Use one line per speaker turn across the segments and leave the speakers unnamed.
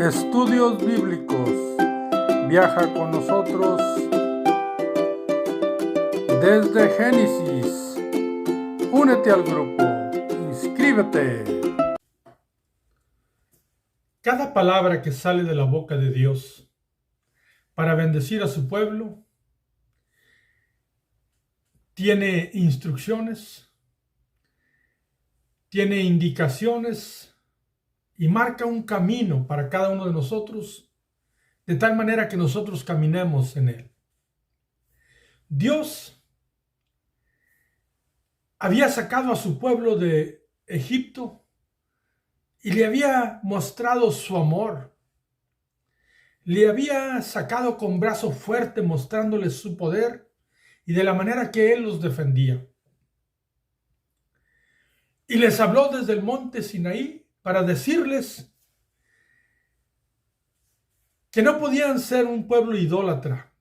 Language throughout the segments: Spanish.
Estudios Bíblicos. Viaja con nosotros desde Génesis. Únete al grupo. Inscríbete.
Cada palabra que sale de la boca de Dios para bendecir a su pueblo tiene instrucciones, tiene indicaciones y marca un camino para cada uno de nosotros, de tal manera que nosotros caminemos en él. Dios había sacado a su pueblo de Egipto y le había mostrado su amor. Le había sacado con brazo fuerte, mostrándoles su poder y de la manera que él los defendía. Y les habló desde el monte Sinaí para decirles que no podían ser un pueblo idólatra,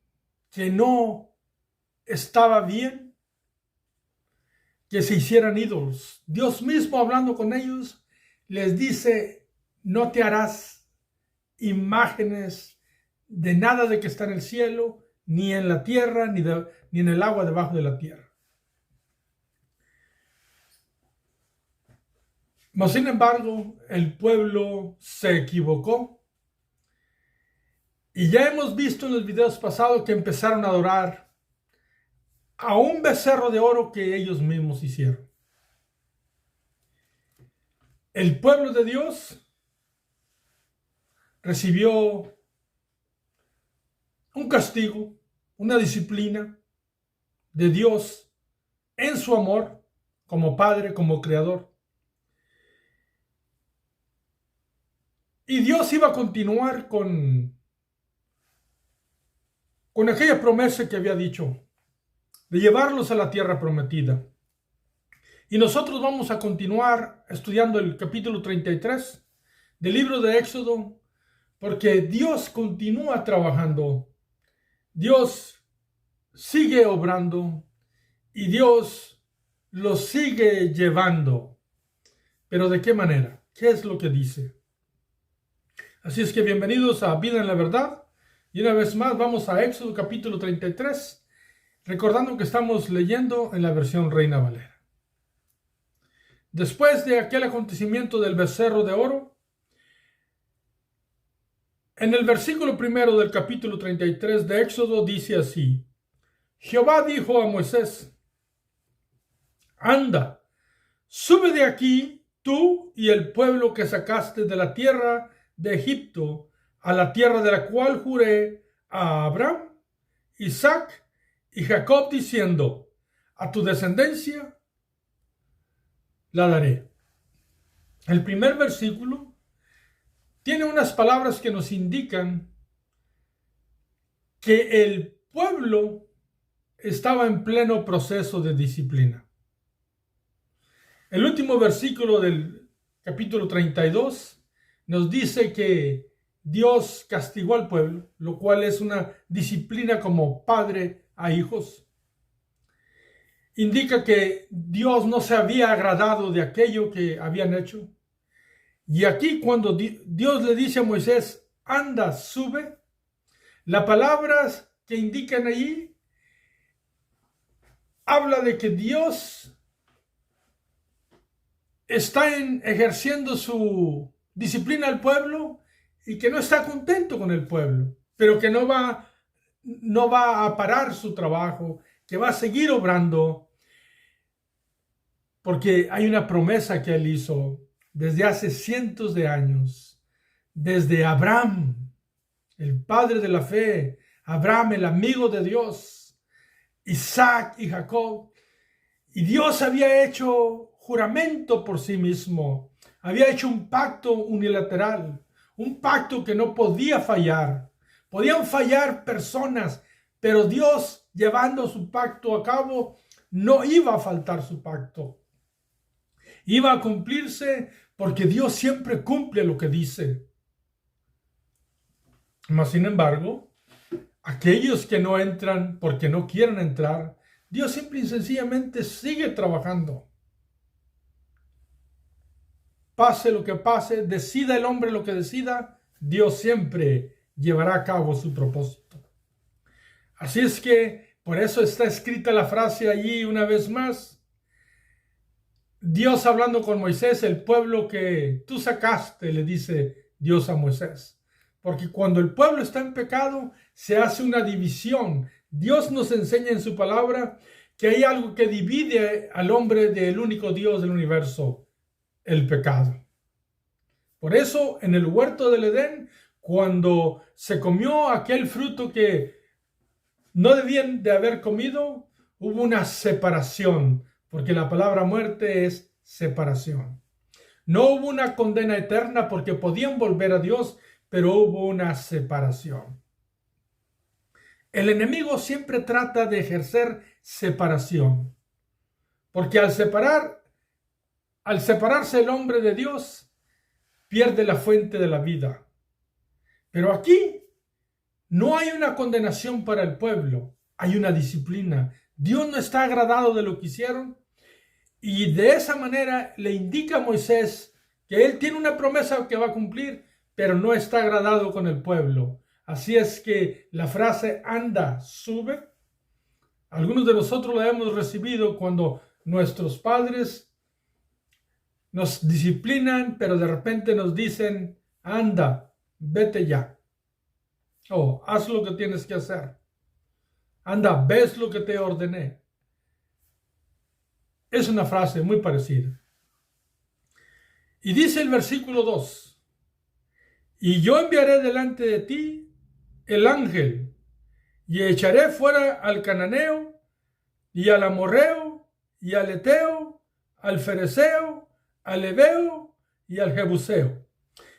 que no estaba bien que se hicieran ídolos. Dios mismo, hablando con ellos, les dice: no te harás imágenes de nada de que está en el cielo, ni en la tierra, ni en el agua debajo de la tierra. Mas, sin embargo, el pueblo se equivocó. Y ya hemos visto en los videos pasados que empezaron a adorar a un becerro de oro que ellos mismos hicieron. El pueblo de Dios recibió un castigo, una disciplina de Dios en su amor como Padre, como Creador. Y Dios iba a continuar con aquella promesa que había dicho, de llevarlos a la tierra prometida. Y nosotros vamos a continuar estudiando el capítulo 33 del libro de Éxodo, porque Dios continúa trabajando, Dios sigue obrando y Dios los sigue llevando. Pero ¿de qué manera? ¿Qué es lo que dice? Así es que bienvenidos a Vida en la Verdad. Y una vez más vamos a Éxodo capítulo 33, recordando que estamos leyendo en la versión Reina Valera. Después de aquel acontecimiento del becerro de oro, en el versículo 1 del capítulo 33 de Éxodo dice así: Jehová dijo a Moisés: anda, sube de aquí tú y el pueblo que sacaste de la tierra de Egipto, a la tierra de la cual juré a Abraham, Isaac y Jacob, diciendo: a tu descendencia la daré. El primer versículo tiene unas palabras que nos indican que el pueblo estaba en pleno proceso de disciplina. El último versículo del capítulo 32 nos dice que Dios castigó al pueblo, lo cual es una disciplina como padre a hijos. Indica que Dios no se había agradado de aquello que habían hecho. Y aquí, cuando Dios le dice a Moisés: anda, sube, las palabras que indican ahí habla de que Dios está ejerciendo su disciplina al pueblo y que no está contento con el pueblo, pero que no va a parar su trabajo, que va a seguir obrando, porque hay una promesa que él hizo desde hace cientos de años, desde Abraham, el padre de la fe, Abraham, el amigo de Dios, Isaac y Jacob. Y Dios había hecho juramento por sí mismo, había hecho un pacto unilateral, un pacto que no podía fallar. Podían fallar personas, pero Dios, llevando su pacto a cabo, no iba a faltar su pacto. Iba a cumplirse, porque Dios siempre cumple lo que dice. Mas, sin embargo, aquellos que no entran porque no quieren entrar, Dios simple y sencillamente sigue trabajando. Pase lo que pase, decida el hombre lo que decida, Dios siempre llevará a cabo su propósito. Así es que por eso está escrita la frase allí una vez más. Dios hablando con Moisés, el pueblo que tú sacaste, le dice Dios a Moisés. Porque cuando el pueblo está en pecado, se hace una división. Dios nos enseña en su palabra que hay algo que divide al hombre del único Dios del universo, el pecado. Por eso, en el huerto del Edén, cuando se comió aquel fruto que no debían de haber comido, hubo una separación, porque la palabra muerte es separación. No hubo una condena eterna porque podían volver a Dios, pero hubo una separación. El enemigo siempre trata de ejercer separación, porque al separarse el hombre de Dios, pierde la fuente de la vida. Pero aquí no hay una condenación para el pueblo, hay una disciplina. Dios no está agradado de lo que hicieron y de esa manera le indica a Moisés que él tiene una promesa que va a cumplir, pero no está agradado con el pueblo. Así es que la frase anda, sube, algunos de nosotros la hemos recibido cuando nuestros padres nos disciplinan, pero de repente nos dicen, anda, vete ya. Oh, haz lo que tienes que hacer. Anda, ves lo que te ordené. Es una frase muy parecida. Y dice el versículo 2, y yo enviaré delante de ti el ángel, y echaré fuera al cananeo, y al amorreo, y al eteo, al fereceo, al heveo, y al jebuseo.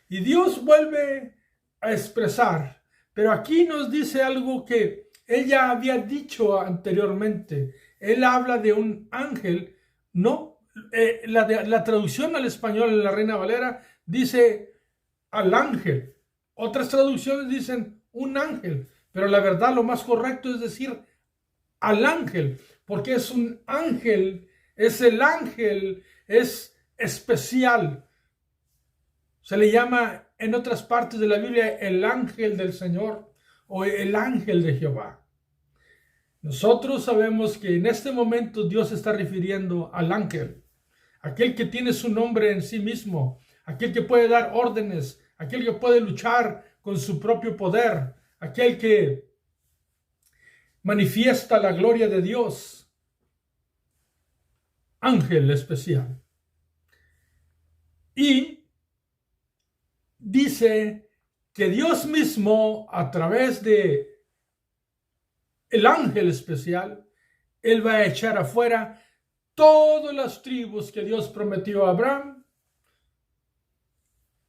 Y Dios vuelve a expresar, pero aquí nos dice algo que él ya había dicho anteriormente. Él habla de un ángel, no, la traducción al español en la Reina Valera dice al ángel. Otras traducciones dicen un ángel, pero la verdad lo más correcto es decir al ángel, porque es un ángel, es el ángel, es especial. Se le llama en otras partes de la Biblia el ángel del Señor o el ángel de Jehová. Nosotros sabemos que en este momento Dios se está refiriendo al ángel, aquel que tiene su nombre en sí mismo, aquel que puede dar órdenes, aquel que puede luchar con su propio poder, aquel que manifiesta la gloria de Dios. Ángel especial. Y dice que Dios mismo, a través de el ángel especial, él va a echar afuera todas las tribus que Dios prometió a Abraham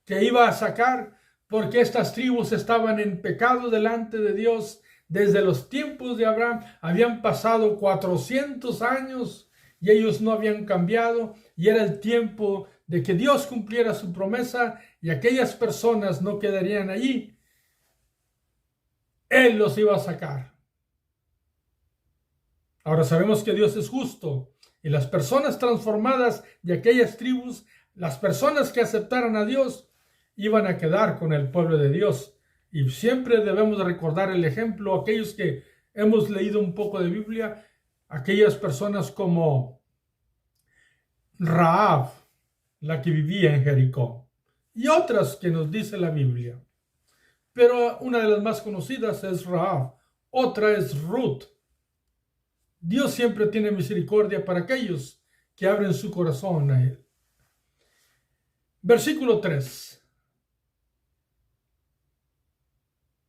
que iba a sacar, porque estas tribus estaban en pecado delante de Dios desde los tiempos de Abraham. Habían pasado 400 años y ellos no habían cambiado, y era el tiempo de que Dios cumpliera su promesa y aquellas personas no quedarían allí. Él los iba a sacar. Ahora sabemos que Dios es justo y las personas transformadas de aquellas tribus, las personas que aceptaron a Dios, iban a quedar con el pueblo de Dios. Y siempre debemos recordar el ejemplo, aquellos que hemos leído un poco de Biblia, aquellas personas como Rahab, la que vivía en Jericó, y otras que nos dice la Biblia. Pero una de las más conocidas es Rahab, otra es Ruth. Dios siempre tiene misericordia para aquellos que abren su corazón a Él. Versículo 3.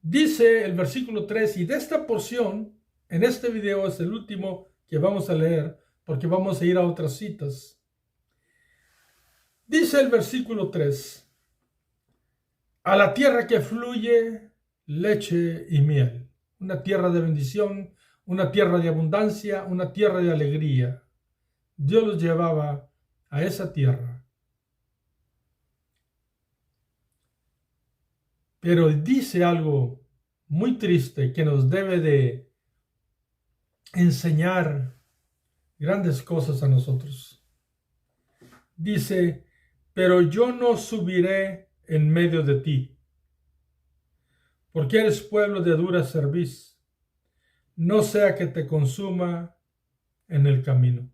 Dice el versículo 3, y de esta porción, en este video es el último que vamos a leer, porque vamos a ir a otras citas. Dice el versículo 3, a la tierra que fluye leche y miel, una tierra de bendición, una tierra de abundancia, una tierra de alegría. Dios los llevaba a esa tierra. Pero dice algo muy triste que nos debe de enseñar grandes cosas a nosotros. Dice, pero yo no subiré en medio de ti. porque eres pueblo de dura cerviz, no sea que te consuma en el camino.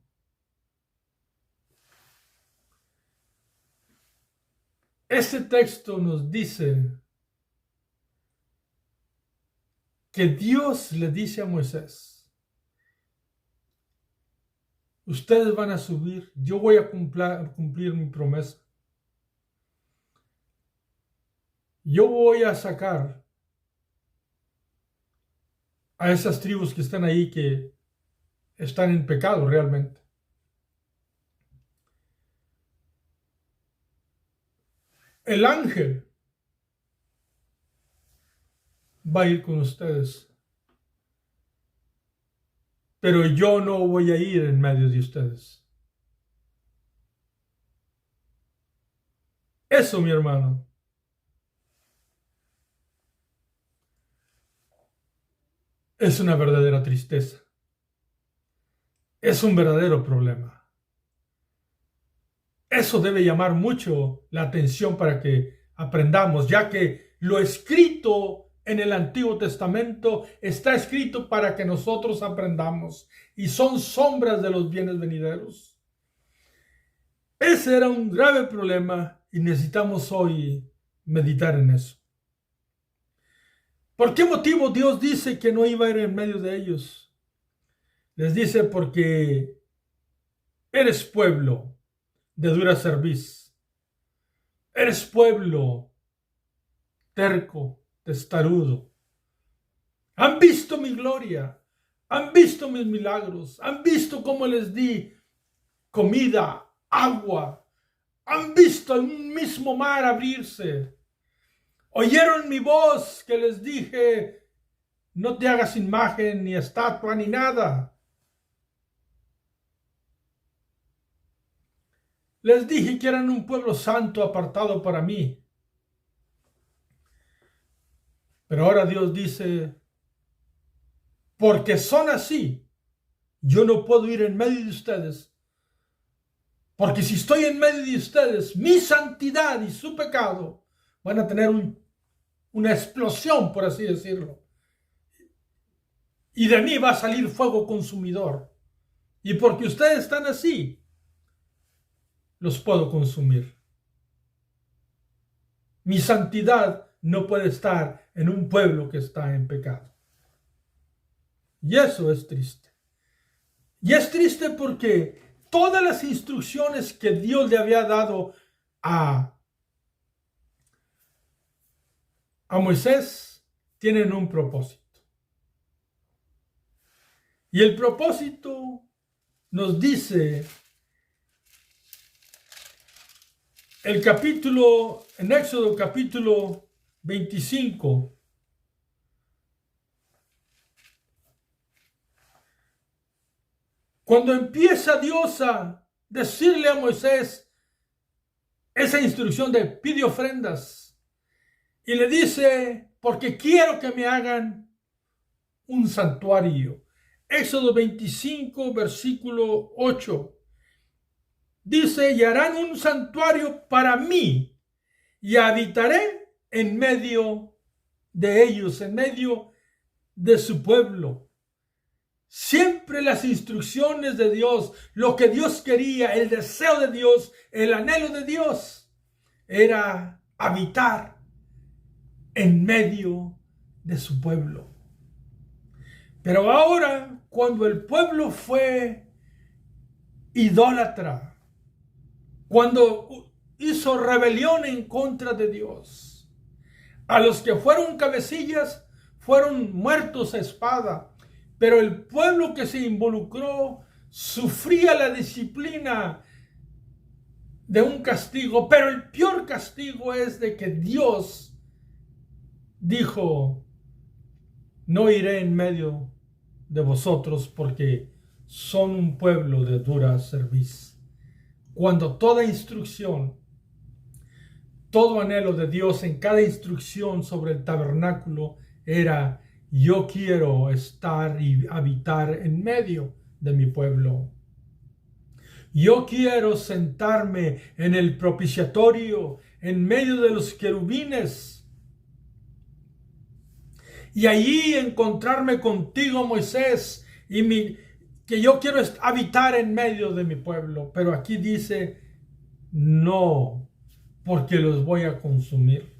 Este texto nos dice que Dios le dice a Moisés: ustedes van a subir, yo voy a cumplir mi promesa. Yo voy a sacar a esas tribus que están ahí, que están en pecado realmente. El ángel va a ir con ustedes, pero yo no voy a ir en medio de ustedes. Eso, mi hermano, es una verdadera tristeza. Es un verdadero problema. Eso debe llamar mucho la atención para que aprendamos, ya que lo escrito en el Antiguo Testamento está escrito para que nosotros aprendamos, y son sombras de los bienes venideros. Ese era un grave problema y necesitamos hoy meditar en eso. ¿Por qué motivo Dios dice que no iba a ir en medio de ellos? Les dice: porque eres pueblo de dura cerviz. Eres pueblo terco, testarudo. Han visto mi gloria, han visto mis milagros, han visto cómo les di comida, agua, han visto el mismo mar abrirse. Oyeron mi voz que les dije: no te hagas imagen, ni estatua, ni nada. Les dije que eran un pueblo santo apartado para mí. Pero ahora Dios dice: porque son así, yo no puedo ir en medio de ustedes. Porque si estoy en medio de ustedes, mi santidad y su pecado van a tener una explosión, por así decirlo. Y de mí va a salir fuego consumidor. Y porque ustedes están así, los puedo consumir. Mi santidad no puede estar en un pueblo que está en pecado. Y eso es triste. Y es triste porque todas las instrucciones que Dios le había dado a Moisés tienen un propósito. Y el propósito nos dice en Éxodo capítulo 25, cuando empieza Dios a decirle a Moisés esa instrucción de pide ofrendas, y le dice: porque quiero que me hagan un santuario. Éxodo 25, versículo 8. Dice: y harán un santuario para mí, y habitaré en medio de ellos, en medio de su pueblo. Siempre las instrucciones de Dios, lo que Dios quería, el deseo de Dios, el anhelo de Dios, era habitar en medio de su pueblo. Pero ahora, cuando el pueblo fue idólatra, cuando hizo rebelión en contra de Dios, a los que fueron cabecillas fueron muertos a espada, pero el pueblo que se involucró sufría la disciplina de un castigo, pero el peor castigo es de que Dios dijo: no iré en medio de vosotros porque son un pueblo de dura cerviz. Cuando toda instrucción, todo anhelo de Dios en cada instrucción sobre el tabernáculo era: yo quiero estar y habitar en medio de mi pueblo. Yo quiero sentarme en el propiciatorio, en medio de los querubines. y allí encontrarme contigo, Moisés, que yo quiero habitar en medio de mi pueblo. Pero aquí dice, no, porque los voy a consumir.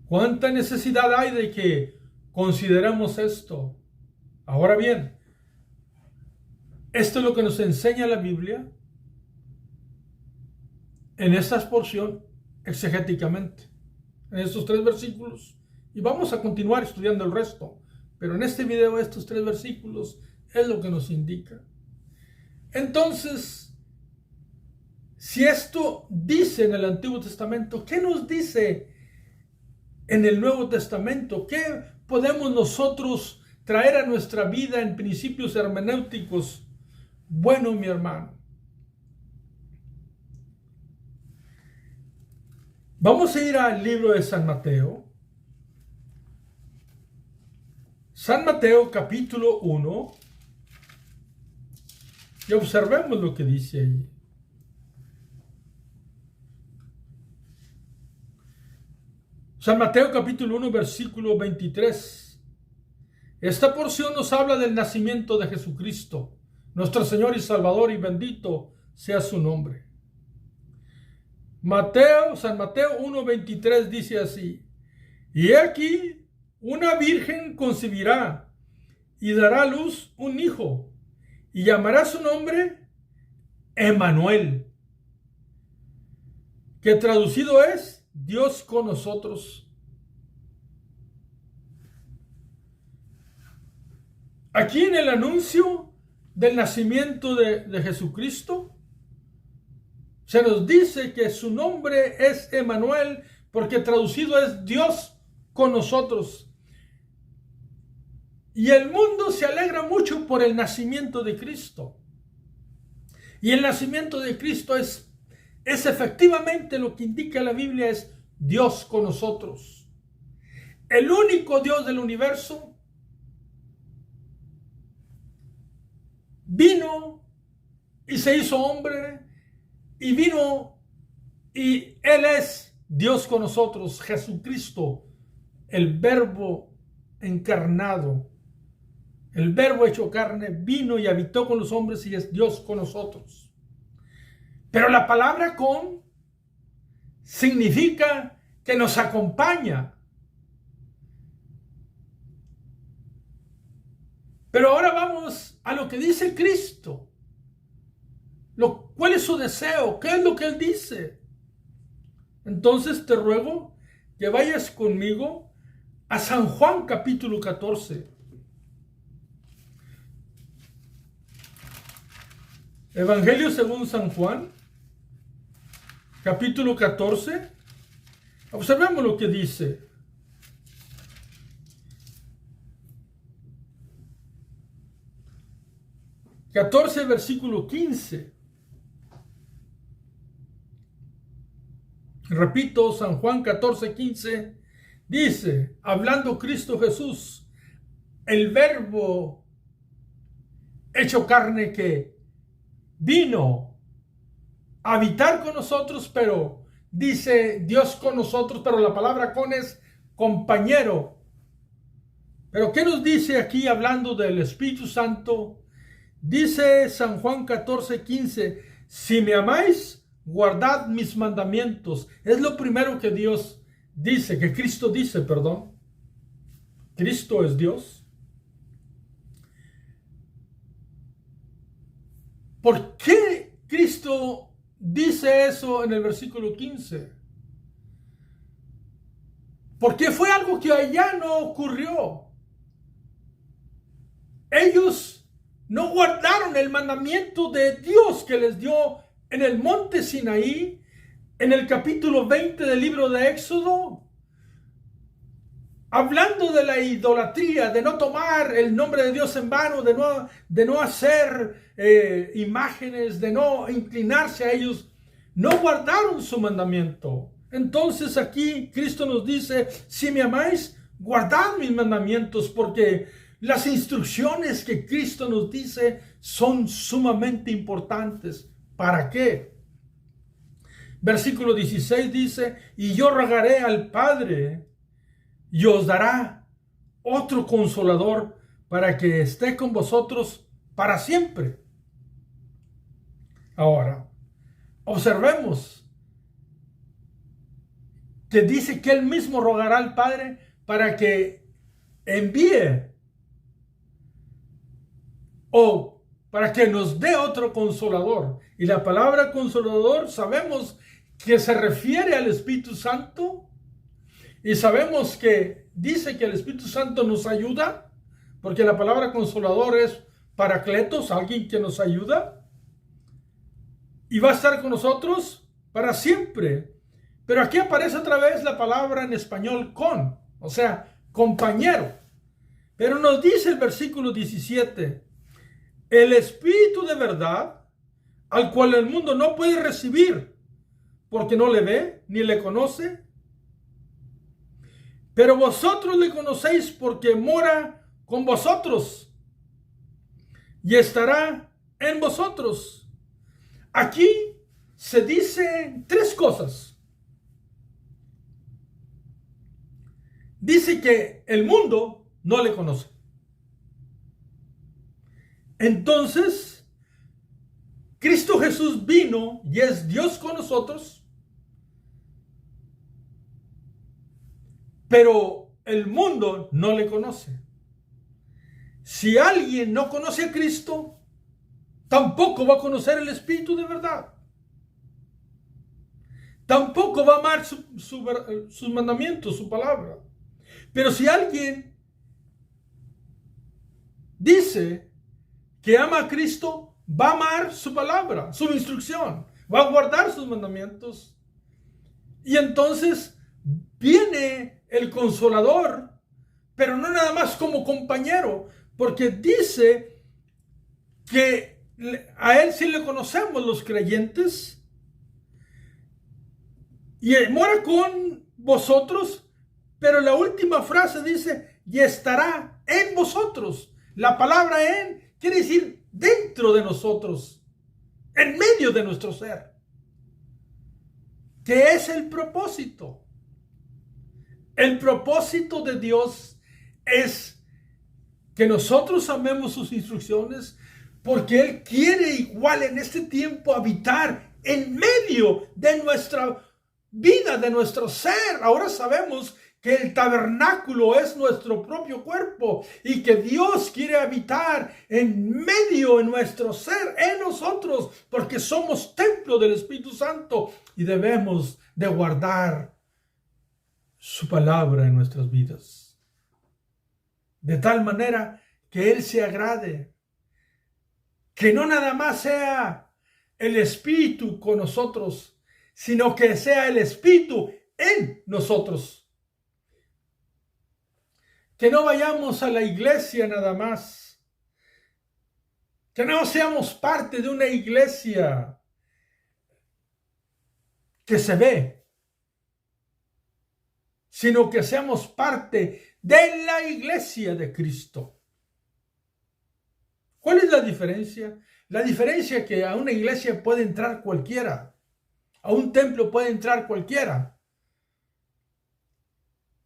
¿Cuánta necesidad hay de que consideremos esto? Ahora bien, esto es lo que nos enseña la Biblia en esta porción exegéticamente, en estos 3 versículos. Y vamos a continuar estudiando el resto, pero en este video estos 3 versículos es lo que nos indica. Entonces, si esto dice en el Antiguo Testamento, ¿qué nos dice en el Nuevo Testamento? ¿Qué podemos nosotros traer a nuestra vida en principios hermenéuticos? Bueno, mi hermano, vamos a ir al libro de San Mateo. San Mateo capítulo 1. Y observemos lo que dice ahí. San Mateo capítulo 1 versículo 23. Esta porción nos habla del nacimiento de Jesucristo, nuestro Señor y Salvador, y bendito sea su nombre. San Mateo 1:23 dice así: y he aquí, una virgen concebirá y dará a luz un hijo, y llamará su nombre Emmanuel, que traducido es Dios con nosotros. Aquí en el anuncio del nacimiento de Jesucristo, se nos dice que su nombre es Emmanuel, porque traducido es Dios con nosotros. Y el mundo se alegra mucho por el nacimiento de Cristo. Y el nacimiento de Cristo es efectivamente lo que indica la Biblia, es Dios con nosotros. El único Dios del universo vino y se hizo hombre, y vino y Él es Dios con nosotros, Jesucristo, el Verbo encarnado, el Verbo hecho carne, vino y habitó con los hombres y es Dios con nosotros. Pero la palabra con significa que nos acompaña. Pero ahora vamos a lo que dice Cristo. ¿Cuál es su deseo? ¿Qué es lo que Él dice? Entonces te ruego que vayas conmigo a San Juan capítulo 14. Evangelio según San Juan, capítulo 14. Observemos lo que dice. Versículo 15. Repito, San Juan 14:15 dice, hablando Cristo Jesús, el Verbo hecho carne que vino a habitar con nosotros, pero dice Dios con nosotros, pero la palabra con es compañero. Pero ¿qué nos dice aquí hablando del Espíritu Santo? Dice San Juan 14:15, si me amáis, guardad mis mandamientos. Es lo primero que Dios dice, que Cristo dice, perdón. Cristo es Dios. ¿Por qué Cristo dice eso en el versículo 15? Porque fue algo que allá no ocurrió. Ellos no guardaron el mandamiento de Dios que les dio en el monte Sinaí, en el capítulo 20 del libro de Éxodo, hablando de la idolatría, de no tomar el nombre de Dios en vano, de no hacer imágenes, de no inclinarse a ellos. No guardaron su mandamiento. Entonces aquí Cristo nos dice, si me amáis, guardad mis mandamientos, porque las instrucciones que Cristo nos dice son sumamente importantes. ¿Para qué? Versículo 16 dice, y yo rogaré al Padre y os dará otro consolador para que esté con vosotros para siempre. Ahora, observemos que dice que él mismo rogará al Padre para que envíe o para que nos dé otro consolador. Y la palabra consolador sabemos que se refiere al Espíritu Santo, y sabemos que dice que el Espíritu Santo nos ayuda, porque la palabra consolador es paracletos, alguien que nos ayuda, y va a estar con nosotros para siempre. Pero aquí aparece otra vez la palabra en español con, o sea, compañero. Pero nos dice el versículo 17, el Espíritu de verdad, al cual el mundo no puede recibir, porque no le ve ni le conoce. Pero vosotros le conocéis porque mora con vosotros y estará en vosotros. Aquí se dicen tres cosas. Dice que el mundo no le conoce. Entonces, Cristo Jesús vino y es Dios con nosotros, pero el mundo no le conoce. Si alguien no conoce a Cristo, tampoco va a conocer el Espíritu de verdad. Tampoco va a amar sus mandamientos, su palabra. Pero si alguien dice que ama a Cristo, va a amar su palabra, su instrucción, va a guardar sus mandamientos. Y entonces viene el Consolador, pero no nada más como compañero, porque dice que a Él sí le conocemos los creyentes, y mora con vosotros, pero la última frase dice, y estará en vosotros. La palabra en quiere decir dentro de nosotros, en medio de nuestro ser. ¿Qué es el propósito? El propósito de Dios es que nosotros amemos sus instrucciones, porque Él quiere igual en este tiempo habitar en medio de nuestra vida, de nuestro ser. Ahora sabemos que el tabernáculo es nuestro propio cuerpo y que Dios quiere habitar en medio de nuestro ser, en nosotros, porque somos templo del Espíritu Santo y debemos de guardar su palabra en nuestras vidas, de tal manera que Él se agrade, que no nada más sea el Espíritu con nosotros, sino que sea el Espíritu en nosotros. Que no vayamos a la iglesia nada más, que no seamos parte de una iglesia que se ve, sino que seamos parte de la iglesia de Cristo. ¿Cuál es la diferencia? La diferencia es que a una iglesia puede entrar cualquiera, a un templo puede entrar cualquiera,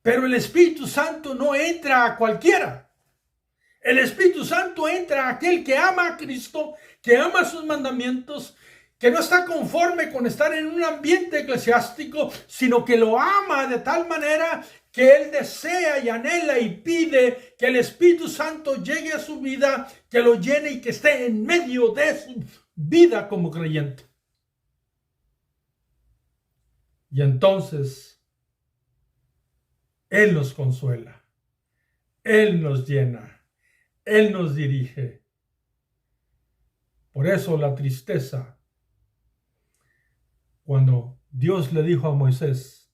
pero el Espíritu Santo no entra a cualquiera. El Espíritu Santo entra a aquel que ama a Cristo, que ama sus mandamientos, que no está conforme con estar en un ambiente eclesiástico, sino que lo ama de tal manera que él desea y anhela y pide que el Espíritu Santo llegue a su vida, que lo llene y que esté en medio de su vida como creyente. Y entonces Él nos consuela, Él nos llena, Él nos dirige. Por eso la tristeza, cuando Dios le dijo a Moisés,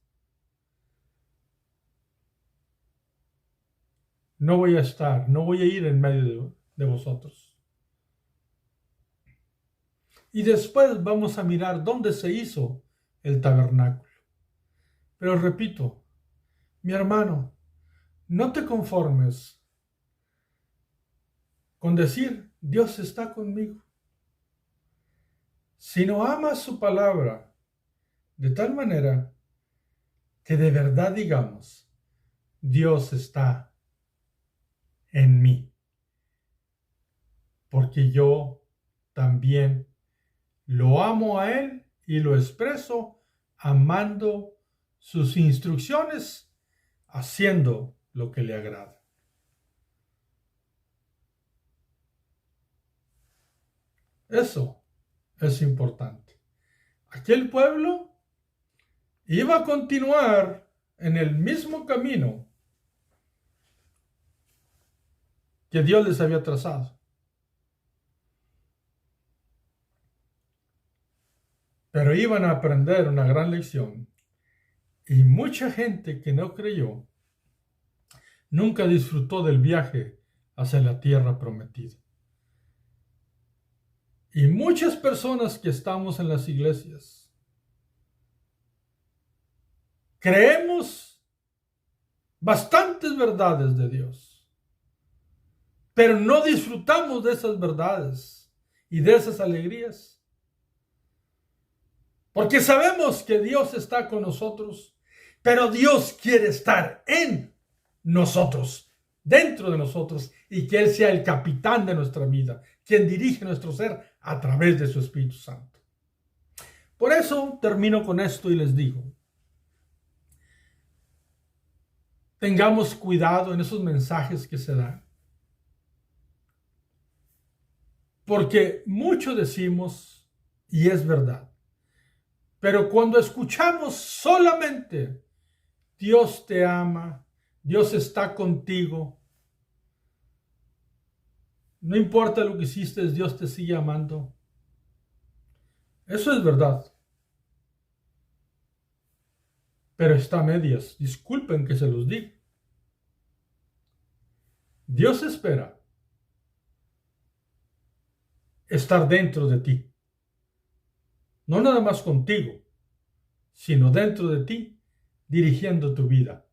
no voy a ir en medio de vosotros. Y después vamos a mirar dónde se hizo el tabernáculo. Pero repito, mi hermano, no te conformes con decir, Dios está conmigo, sino ama su palabra de tal manera que de verdad digamos, Dios está en mí, porque yo también lo amo a Él y lo expreso amando sus instrucciones, haciendo lo que le agrada. Eso es importante. Aquel pueblo iba a continuar en el mismo camino que Dios les había trazado. Pero iban a aprender una gran lección. Y mucha gente que no creyó nunca disfrutó del viaje hacia la tierra prometida. Y muchas personas que estamos en las iglesias creemos bastantes verdades de Dios, pero no disfrutamos de esas verdades y de esas alegrías. Porque sabemos que Dios está con nosotros, pero Dios quiere estar en nosotros, dentro de nosotros, y que Él sea el capitán de nuestra vida, quien dirige nuestro ser a través de su Espíritu Santo. Por eso termino con esto y les digo, tengamos cuidado en esos mensajes que se dan. Porque mucho decimos, y es verdad, pero cuando escuchamos solamente Dios te ama, Dios está contigo, no importa lo que hiciste, Dios te sigue amando. Eso es verdad. Pero está a medias. Disculpen que se los diga. Dios espera estar dentro de ti. No nada más contigo, sino dentro de ti, dirigiendo tu vida.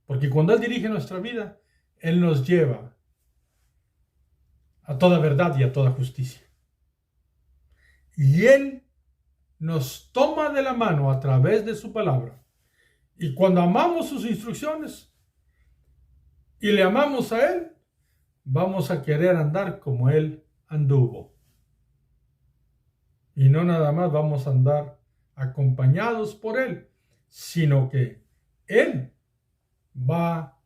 Porque cuando Él dirige nuestra vida, Él nos lleva a toda verdad y a toda justicia. Y Él nos toma de la mano a través de su palabra. Y cuando amamos sus instrucciones y le amamos a Él, vamos a querer andar como Él anduvo. Y no nada más vamos a andar acompañados por Él, sino que Él va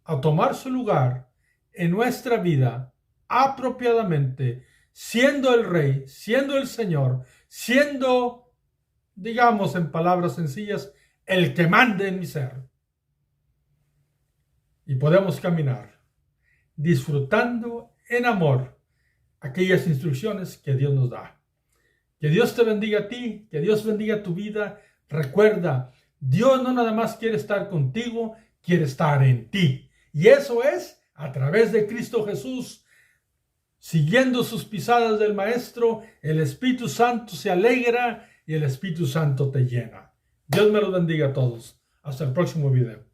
a tomar su lugar en nuestra vida apropiadamente, siendo el Rey, siendo el Señor, siendo, digamos en palabras sencillas, el que mande en mi ser. Y podemos caminar disfrutando en amor aquellas instrucciones que Dios nos da. Que Dios te bendiga a ti, que Dios bendiga tu vida. Recuerda, Dios no nada más quiere estar contigo, quiere estar en ti. Y eso es a través de Cristo Jesús. Siguiendo sus pisadas del Maestro, el Espíritu Santo se alegra y el Espíritu Santo te llena. Dios me los bendiga a todos. Hasta el próximo video.